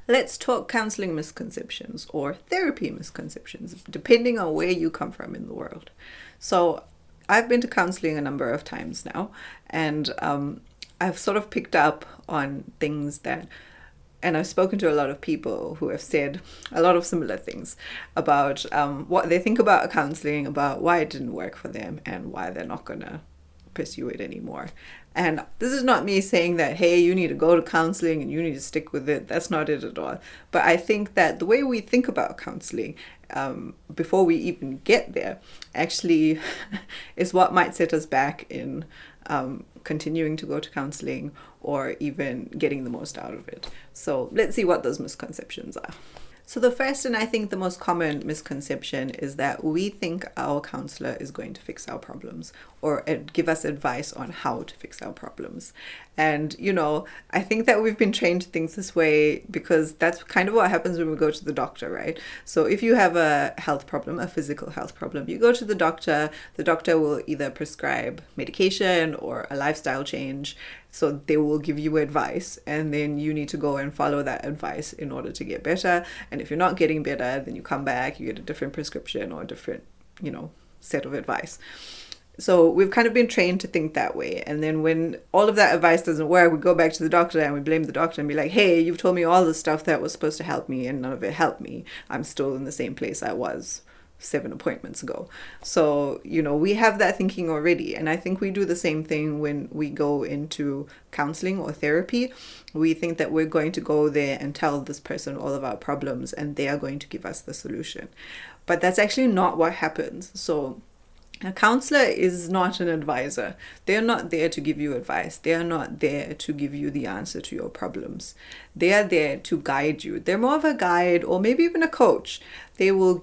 Let's talk counseling misconceptions or therapy misconceptions, depending on where you come from in the world. So, I've been to counseling a number of times now, and I've sort of picked up on things and I've spoken to a lot of people who have said a lot of similar things about what they think about counseling, about why it didn't work for them, and why they're not going to pursue it anymore. And this is not me saying that, hey, you need to go to counseling and you need to stick with it. That's not it at all. But I think that the way we think about counseling before we even get there actually is what might set us back in continuing to go to counseling or even getting the most out of it. So let's see what those misconceptions are. So the first and I think the most common misconception is that we think our counselor is going to fix our problems or give us advice on how to fix our problems. And, I think that we've been trained to think this way because that's kind of what happens when we go to the doctor, right? So if you have a health problem, a physical health problem, you go to the doctor will either prescribe medication or a lifestyle change. So they will give you advice and then you need to go and follow that advice in order to get better. And if you're not getting better, then you come back, you get a different prescription or a different, set of advice. So we've kind of been trained to think that way. And then when all of that advice doesn't work, we go back to the doctor and we blame the doctor and be like, hey, you've told me all the stuff that was supposed to help me and none of it helped me. I'm still in the same place I was 7 appointments ago. So, we have that thinking already. And I think we do the same thing when we go into counseling or therapy. We think that we're going to go there and tell this person all of our problems and they are going to give us the solution. But that's actually not what happens. So a counselor is not an advisor. They're not there to give you advice. They are not there to give you the answer to your problems. They are there to guide you. They're more of a guide or maybe even a coach. They will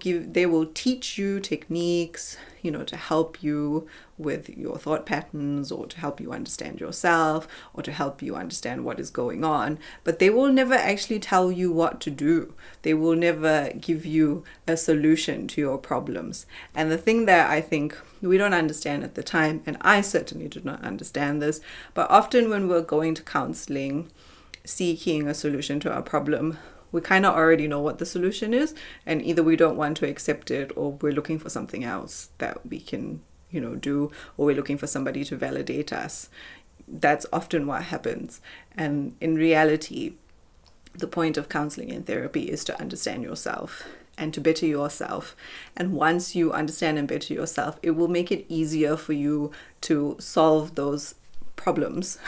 teach you techniques, to help you with your thought patterns or to help you understand yourself or to help you understand what is going on. But they will never actually tell you what to do. They will never give you a solution to your problems. And the thing that I think we don't understand at the time, and I certainly did not understand this, but often when we're going to counseling, seeking a solution to our problem, we kind of already know what the solution is, and either we don't want to accept it or we're looking for something else that we can, do, or we're looking for somebody to validate us. That's often what happens. And in reality, the point of counseling and therapy is to understand yourself and to better yourself. And once you understand and better yourself, it will make it easier for you to solve those problems.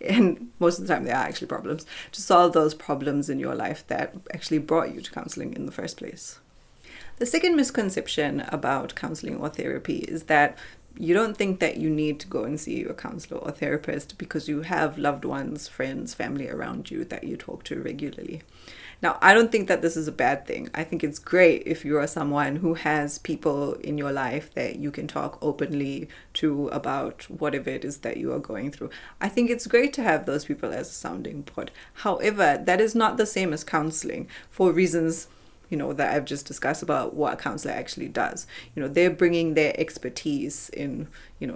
And most of the time they are actually problems, to solve those problems in your life that actually brought you to counseling in the first place. The second misconception about counseling or therapy is that you don't think that you need to go and see a counselor or therapist because you have loved ones, friends, family around you that you talk to regularly. Now, I don't think that this is a bad thing. I think it's great if you are someone who has people in your life that you can talk openly to about whatever it is that you are going through. I think it's great to have those people as a sounding board. However, that is not the same as counseling for reasons that I've just discussed about what a counselor actually does. They're bringing their expertise in,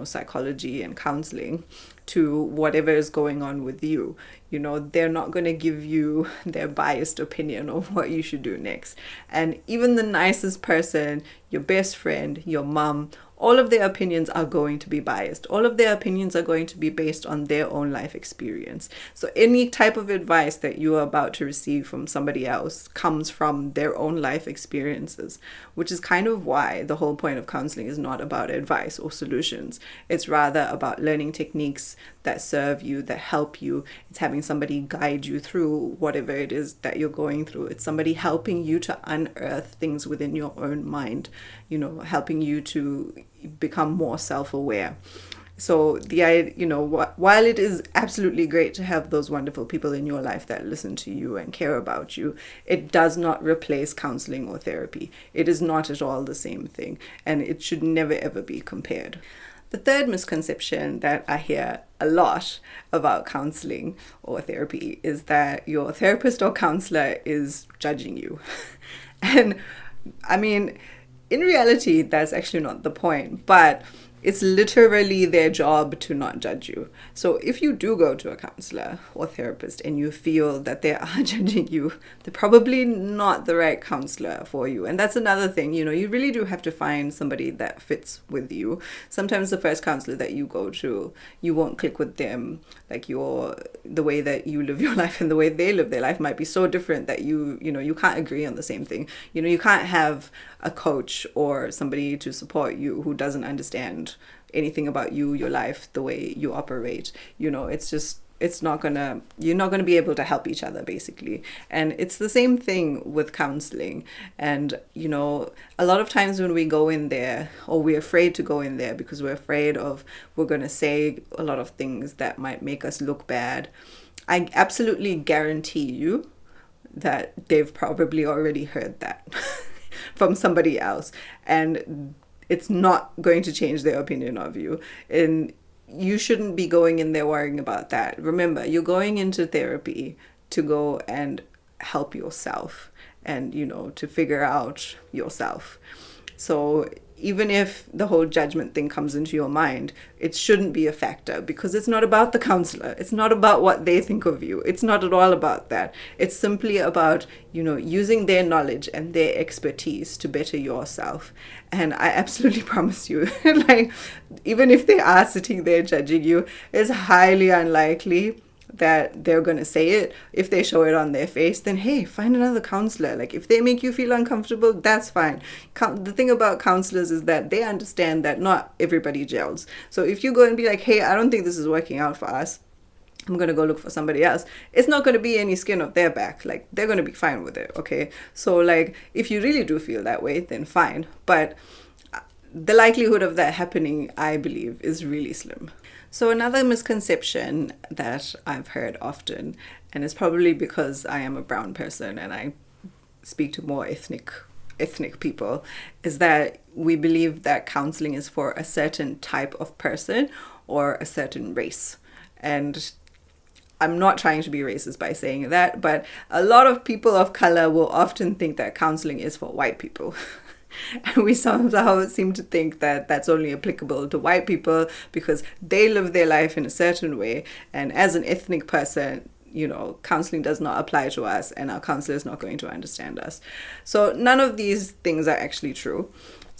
psychology and counseling to whatever is going on with you. They're not going to give you their biased opinion of what you should do next. And even the nicest person, your best friend, your mom, all of their opinions are going to be biased. All of their opinions are going to be based on their own life experience. So any type of advice that you are about to receive from somebody else comes from their own life experiences, which is kind of why the whole point of counseling is not about advice or solutions. It's rather about learning techniques that serve you, that help you. It's having somebody guide you through whatever it is that you're going through. It's somebody helping you to unearth things within your own mind, helping you to become more self-aware. So while it is absolutely great to have those wonderful people in your life that listen to you and care about you, it does not replace counseling or therapy. It is not at all the same thing, and it should never ever be compared. The third misconception that I hear a lot about counseling or therapy is that your therapist or counselor is judging you. And I mean, in reality, that's actually not the point, but it's literally their job to not judge you. So if you do go to a counselor or therapist and you feel that they are judging you, they're probably not the right counselor for you. And that's another thing, you really do have to find somebody that fits with you. Sometimes the first counselor that you go to, you won't click with them. Like the way that you live your life and the way they live their life might be so different that you can't agree on the same thing. You can't have a coach or somebody to support you who doesn't understand anything about you, your life, the way you operate. You're not gonna be able to help each other, basically. And it's the same thing with counseling. And a lot of times when we go in there, or we're afraid to go in there because we're afraid of we're gonna say a lot of things that might make us look bad, I absolutely guarantee you that they've probably already heard that from somebody else, and it's not going to change their opinion of you. And you shouldn't be going in there worrying about that. Remember, you're going into therapy to go and help yourself and to figure out yourself. So even if the whole judgment thing comes into your mind, it shouldn't be a factor, because it's not about the counselor. It's not about what they think of you. It's not at all about that. It's simply about, using their knowledge and their expertise to better yourself. And I absolutely promise you, like, even if they are sitting there judging you, it's highly unlikely that they're going to say it. If they show it on their face, then hey, find another counselor. Like, if they make you feel uncomfortable, that's fine. The thing about counselors is that they understand that not everybody gels. So if you go and be like, hey, I don't think this is working out for us, I'm going to go look for somebody else, it's not going to be any skin off their back. Like, they're going to be fine with it. Okay. So like, if you really do feel that way, then fine. But the likelihood of that happening, I believe, is really slim. So another misconception that I've heard often, and it's probably because I am a brown person and I speak to more ethnic people, is that we believe that counseling is for a certain type of person or a certain race. And I'm not trying to be racist by saying that, but a lot of people of color will often think that counseling is for white people. And we somehow seem to think that that's only applicable to white people because they live their life in a certain way. And as an ethnic person, counseling does not apply to us, and our counselor is not going to understand us. So none of these things are actually true.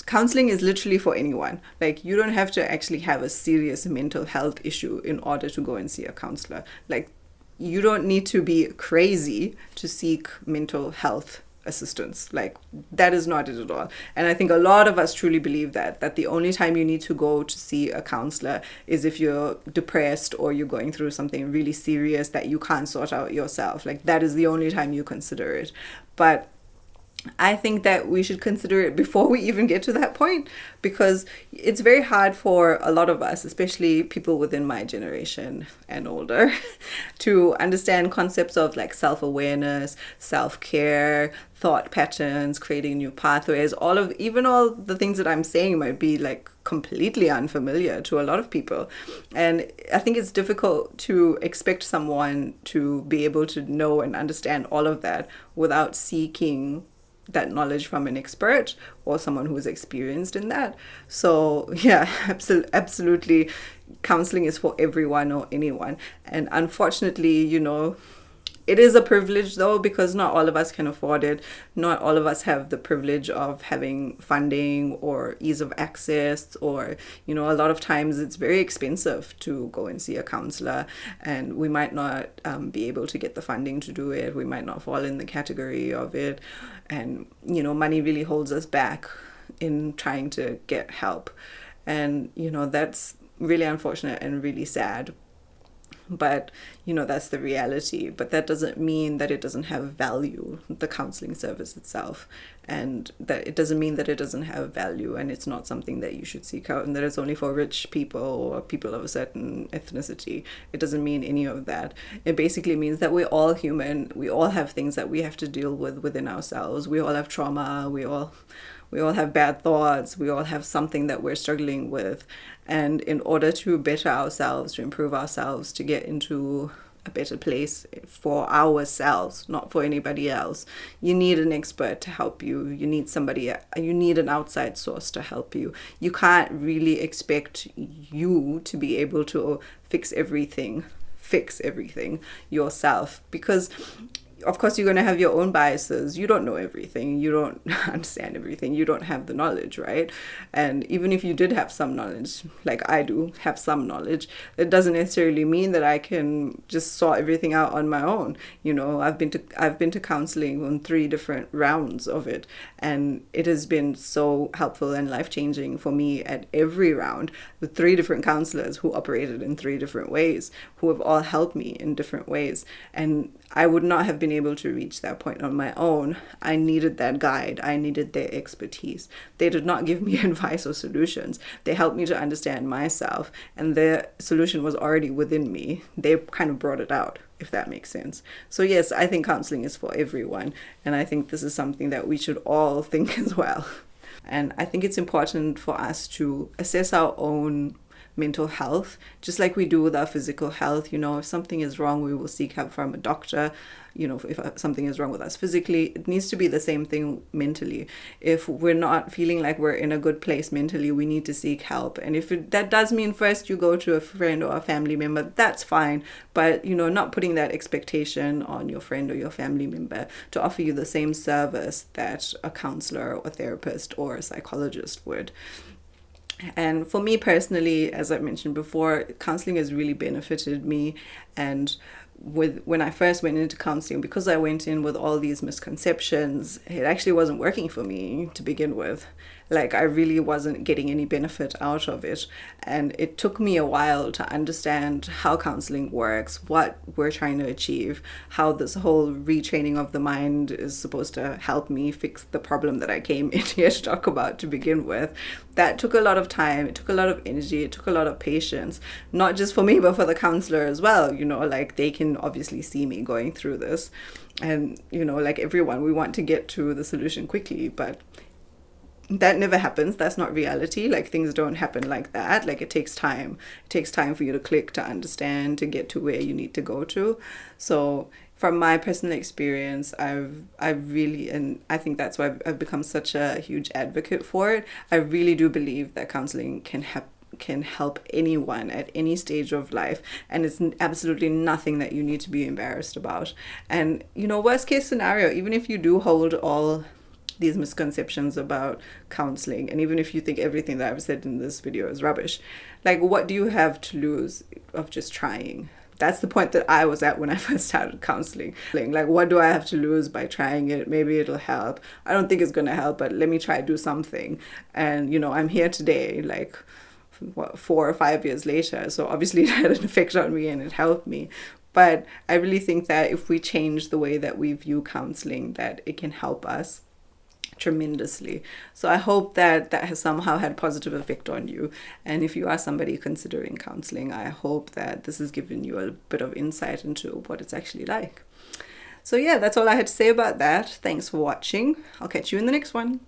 Counseling is literally for anyone. Like, you don't have to actually have a serious mental health issue in order to go and see a counselor. Like, you don't need to be crazy to seek mental health assistance. Like, that is not it at all. And I think a lot of us truly believe that the only time you need to go to see a counselor is if you're depressed or you're going through something really serious that you can't sort out yourself. Like, that is the only time you consider it. But I think that we should consider it before we even get to that point, because it's very hard for a lot of us, especially people within my generation and older, to understand concepts of like self-awareness, self-care, thought patterns, creating new pathways. All the things that I'm saying might be like completely unfamiliar to a lot of people. And I think it's difficult to expect someone to be able to know and understand all of that without seeking that knowledge from an expert or someone who's experienced in that. So yeah, absolutely, counseling is for everyone or anyone. And unfortunately, it is a privilege though, because not all of us can afford it. Not all of us have the privilege of having funding or ease of access, or, a lot of times it's very expensive to go and see a counselor, and we might not be able to get the funding to do it. We might not fall in the category of it. And, money really holds us back in trying to get help. And, that's really unfortunate and really sad. But, that's the reality. But that doesn't mean that it doesn't have value, the counseling service itself. And that it doesn't mean that it doesn't have value and it's not something that you should seek out and that it's only for rich people or people of a certain ethnicity. It doesn't mean any of that. It basically means that we're all human. We all have things that we have to deal with within ourselves. We all have trauma. We all have bad thoughts. We all have something that we're struggling with. And in order to better ourselves, to improve ourselves, to get into a better place for ourselves, not for anybody else. You need an expert to help you. You need you need an outside source to help you. You can't really expect you to be able to fix everything yourself, because of course you're going to have your own biases. You don't know everything, you don't understand everything, you don't have the knowledge, right? And even if you did have some knowledge, like I do have some knowledge, it doesn't necessarily mean that I can just sort everything out on my own. I've been to counseling on 3 different rounds of it, and it has been so helpful and life-changing for me at every round, with 3 different counselors who operated in 3 different ways, who have all helped me in different ways. And I would not have been able to reach that point on my own. I needed that guide. I needed their expertise. They did not give me advice or solutions. They helped me to understand myself, and their solution was already within me. They kind of brought it out, if that makes sense. So yes, I think counseling is for everyone, and I think this is something that we should all think as well. And I think it's important for us to assess our own mental health, just like we do with our physical health. If something is wrong, we will seek help from a doctor. If something is wrong with us physically, it needs to be the same thing mentally. If we're not feeling like we're in a good place mentally, we need to seek help. And if that does mean first you go to a friend or a family member, that's fine. But, not putting that expectation on your friend or your family member to offer you the same service that a counselor or therapist or a psychologist would. And for me personally, as I mentioned before, counseling has really benefited me. And when I first went into counseling, because I went in with all these misconceptions, it actually wasn't working for me to begin with. Like, I really wasn't getting any benefit out of it. And it took me a while to understand how counseling works, what we're trying to achieve, how this whole retraining of the mind is supposed to help me fix the problem that I came in here to talk about to begin with. That took a lot of time, it took a lot of energy, it took a lot of patience, not just for me, but for the counselor as well. Like, they can obviously see me going through this. And, like everyone, we want to get to the solution quickly, but that never happens. That's not reality. Like, things don't happen like that. Like, it takes time. It takes time for you to click, to understand, to get to where you need to go to. So from my personal experience, I've really, and I think that's why I've become such a huge advocate for it. I really do believe that counseling can help anyone at any stage of life, and it's absolutely nothing that you need to be embarrassed about. And worst case scenario, even if you do hold all these misconceptions about counseling, and even if you think everything that I've said in this video is rubbish, like, what do you have to lose of just trying? That's the point that I was at when I first started counseling. Like, what do I have to lose by trying it? Maybe it'll help. I don't think it's going to help, but let me try to do something. And I'm here today, like, 4 or 5 years later. So obviously it had an effect on me and it helped me. But I really think that if we change the way that we view counseling, that it can help us tremendously. So I hope that has somehow had a positive effect on you. And if you are somebody considering counseling, I hope that this has given you a bit of insight into what it's actually like. So yeah, that's all I had to say about that. Thanks for watching. I'll catch you in the next one.